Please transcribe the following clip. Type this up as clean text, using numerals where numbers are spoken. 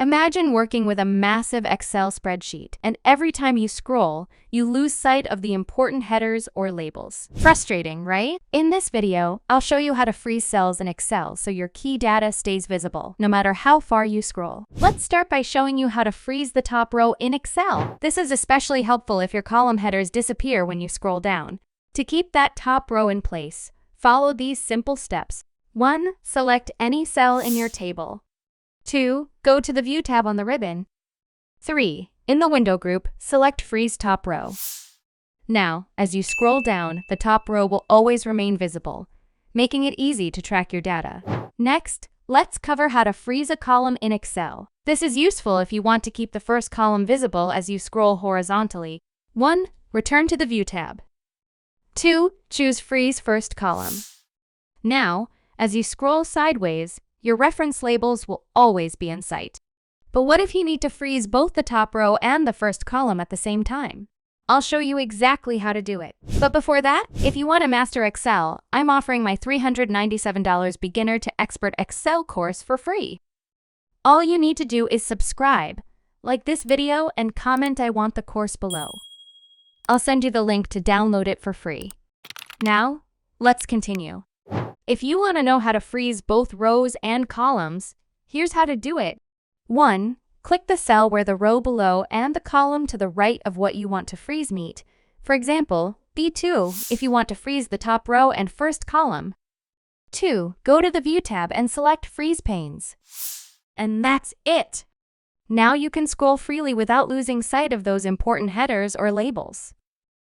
Imagine working with a massive Excel spreadsheet, and every time you scroll, you lose sight of the important headers or labels. Frustrating, right? In this video, I'll show you how to freeze cells in Excel so your key data stays visible, no matter how far you scroll. Let's start by showing you how to freeze the top row in Excel. This is especially helpful if your column headers disappear when you scroll down. To keep that top row in place, follow these simple steps. 1. Select any cell in your table. 2. Go to the View tab on the ribbon. 3. In the Window group, select Freeze Top Row. Now, as you scroll down, the top row will always remain visible, making it easy to track your data. Next, let's cover how to freeze a column in Excel. This is useful if you want to keep the first column visible as you scroll horizontally. 1. Return to the View tab. 2. Choose Freeze First Column. Now, as you scroll sideways, your reference labels will always be in sight. But what if you need to freeze both the top row and the first column at the same time? I'll show you exactly how to do it. But before that, if you want to master Excel, I'm offering my $397 Beginner to Expert Excel course for free. All you need to do is subscribe, like this video, and comment "I want the course" below. I'll send you the link to download it for free. Now, let's continue. If you want to know how to freeze both rows and columns, here's how to do it. 1. Click the cell where the row below and the column to the right of what you want to freeze meet. For example, B2 if you want to freeze the top row and first column. 2. Go to the View tab and select Freeze Panes. And that's it! Now you can scroll freely without losing sight of those important headers or labels.